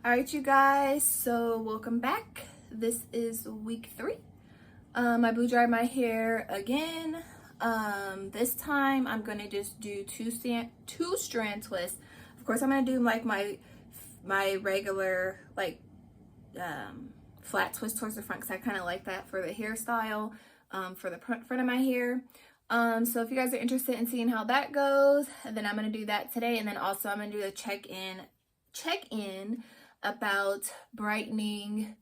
All right, you guys, so welcome back. This is week 3. I blew dried my hair again. This time I'm gonna just do two strand twists. Of course, I'm gonna do like my regular flat twist towards the front because I kind of like that for the hairstyle, for the front of my hair. So if you guys are interested in seeing how that goes, then I'm gonna do that today, and then also I'm gonna do a check-in about brightening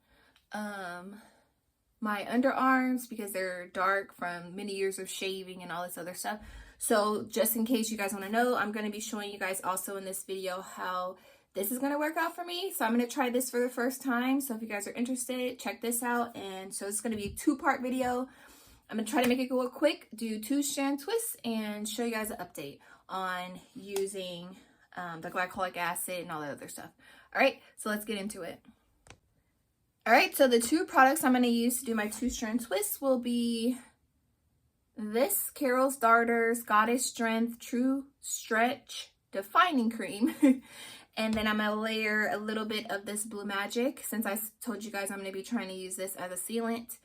my underarms because they're dark from many years of shaving and all this other stuff. So just in case you guys want to know, I'm going to be showing you guys also in this video how this is going to work out for me. So I'm going to try this for the first time. So if you guys are interested, check this out. And so it's going to be a 2-part video. I'm going to try to make it go quick, do 2 strand twists, and show you guys an update on using the glycolic acid and all that other stuff. All right, so let's get into it. All right, so the 2 products I'm going to use to do my 2 strand twists will be this Carol's Darter's Goddess Strength True Stretch Defining Cream. And then I'm going to layer a little bit of this Blue Magic, since I told you guys I'm going to be trying to use this as a sealant.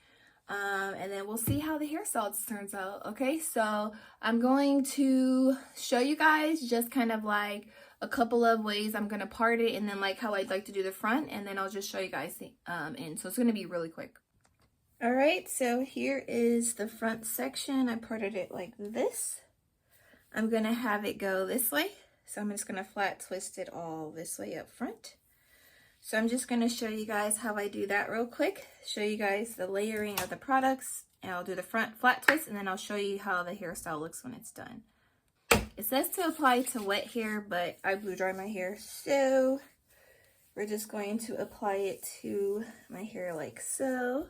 And then we'll see how the hairstyle turns out. Okay, so I'm going to show you guys just kind of like a couple of ways I'm going to part it, and then like how I'd like to do the front, and then I'll just show you guys the end. So it's going to be really quick. All right, so here is the front section. I parted it like this. I'm going to have it go this way. So I'm just going to flat twist it all this way up front. So I'm just going to show you guys how I do that real quick. Show you guys the layering of the products, and I'll do the front flat twist, and then I'll show you how the hairstyle looks when it's done. It says to apply to wet hair, but I blew dry my hair, so we're just going to apply it to my hair like so.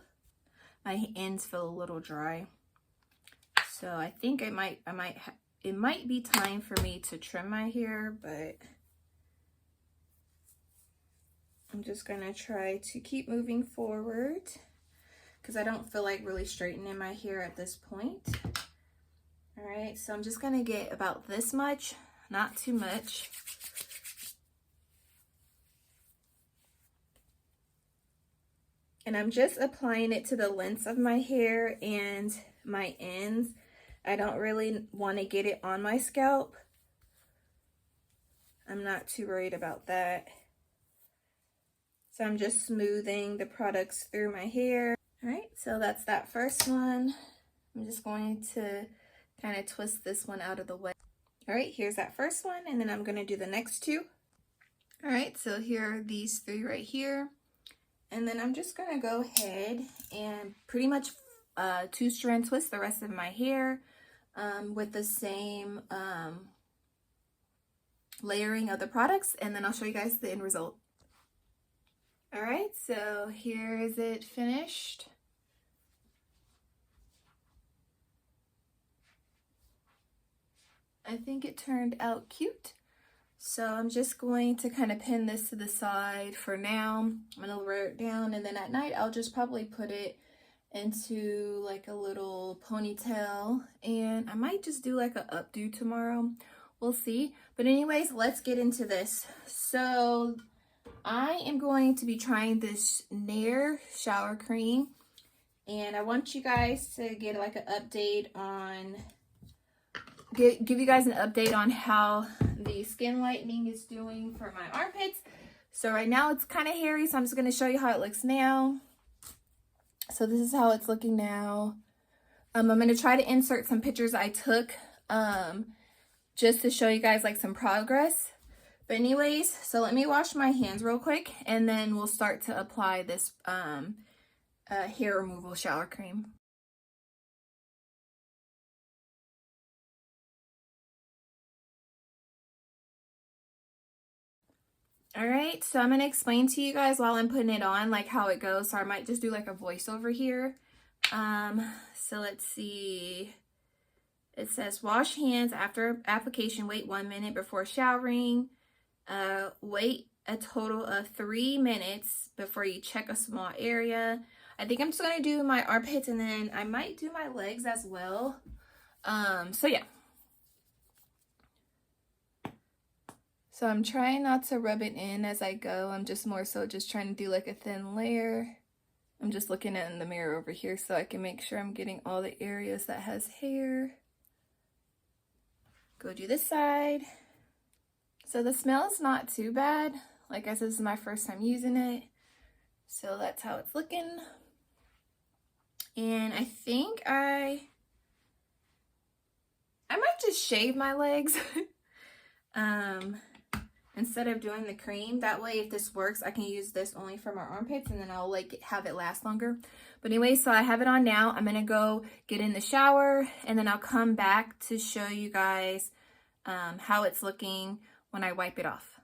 My ends feel a little dry, so I think it might be time for me to trim my hair, but I'm just gonna try to keep moving forward because I don't feel like really straightening my hair at this point. All right, so I'm just gonna get about this much, not too much. And I'm just applying it to the lengths of my hair and my ends. I don't really want to get it on my scalp. I'm not too worried about that. So I'm just smoothing the products through my hair. All right, so that's that first one. I'm just going to kind of twist this one out of the way. All right, here's that first one, and then I'm going to do the next 2. All right, so here are these 3 right here. And then I'm just going to go ahead and pretty much 2 strand twist the rest of my hair with the same layering of the products, and then I'll show you guys the end result. All right, so here is it finished. I think it turned out cute. So I'm just going to kind of pin this to the side for now. I'm going to lower it down, and then at night I'll just probably put it into like a little ponytail, and I might just do like a updo tomorrow. We'll see. But anyways, let's get into this. So I am going to be trying this Nair shower cream, and I want you guys to get like an update on give you guys an update on how the skin lightening is doing for my armpits. So right now it's kind of hairy, so I'm just going to show you how it looks now. So this is how it's looking now. I'm going to try to insert some pictures I took just to show you guys like some progress. But anyways, so let me wash my hands real quick, and then we'll start to apply this hair removal shower cream. All right, so I'm going to explain to you guys while I'm putting it on, like how it goes. So I might just do like a voiceover here. So let's see. It says wash hands after application, wait 1 minute before showering. Wait a total of 3 minutes before you check a small area. I think I'm just going to do my armpits, and then I might do my legs as well. So yeah. So I'm trying not to rub it in as I go. I'm just more so just trying to do like a thin layer. I'm just looking at it in the mirror over here so I can make sure I'm getting all the areas that has hair. Go do this side. So the smell is not too bad. Like I said, this is my first time using it. So that's how it's looking. And I think I might just shave my legs. Instead of doing the cream. That way, if this works, I can use this only for my armpits and then I'll like have it last longer. But anyway, so I have it on now. I'm gonna go get in the shower and then I'll come back to show you guys how it's looking when I wipe it off.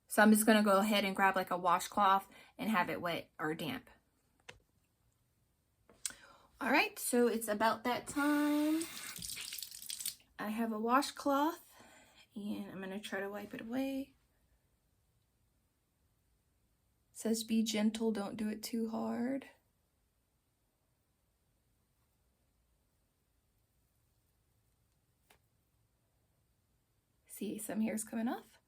So I'm just gonna go ahead and grab like a washcloth and have it wet or damp. All right, so it's about that time. I have a washcloth. And I'm going to try to wipe it away. It says be gentle, don't do it too hard. See, some hair's coming off.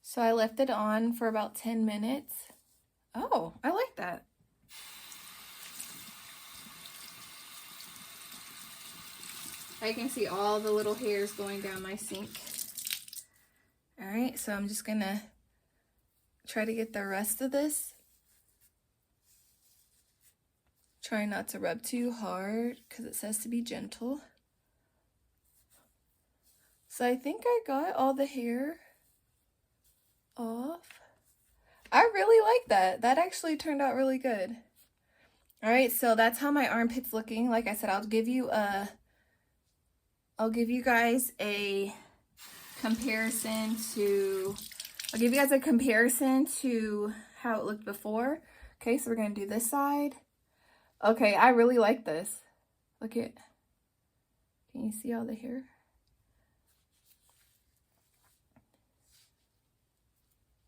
So I left it on for about 10 minutes. Oh, I like that. I can see all the little hairs going down my sink. All right, so I'm just gonna try to get the rest of this. Try not to rub too hard because it says to be gentle. So I think I got all the hair off. I really like that. That actually turned out really good. All right, so that's how my armpit's looking. Like I said, I'll give you guys a comparison to how it looked before. Okay, so we're gonna do this side. Okay, I really like this. Look at, can you see all the hair?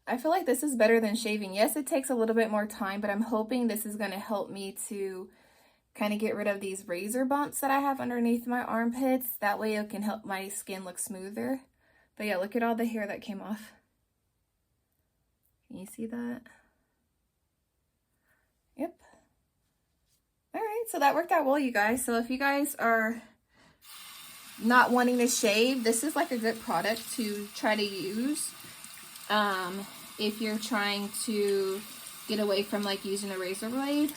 I feel like this is better than shaving. Yes, it takes a little bit more time, but I'm hoping this is gonna help me to kind of get rid of these razor bumps that I have underneath my armpits. That way it can help my skin look smoother. But yeah, look at all the hair that came off. Can you see that? Yep. All right, so that worked out well, you guys. So if you guys are not wanting to shave, this is like a good product to try to use. If you're trying to get away from like using a razor blade.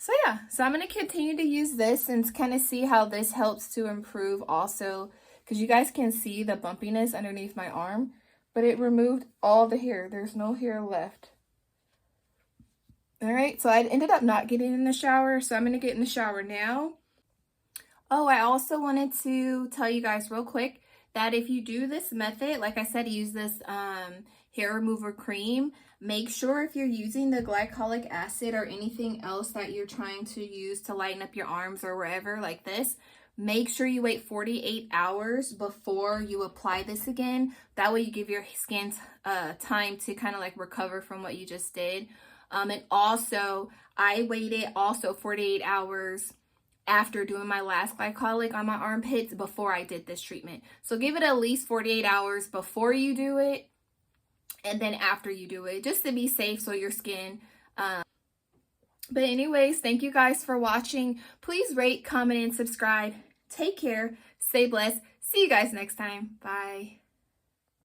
So yeah, so I'm going to continue to use this and kind of see how this helps to improve also, because you guys can see the bumpiness underneath my arm, but it removed all the hair. There's no hair left. All right, so I ended up not getting in the shower, so I'm going to get in the shower now. Oh, I also wanted to tell you guys real quick that if you do this method, like I said, use this hair remover cream, make sure if you're using the glycolic acid or anything else that you're trying to use to lighten up your arms or wherever like this, make sure you wait 48 hours before you apply this again. That way you give your skin time to kind of like recover from what you just did. And also, I waited also 48 hours after doing my last glycolic on my armpits before I did this treatment. So give it at least 48 hours before you do it and then after you do it, just to be safe so your skin. But anyways, thank you guys for watching. Please rate, comment, and subscribe. Take care. Stay blessed. See you guys next time. Bye.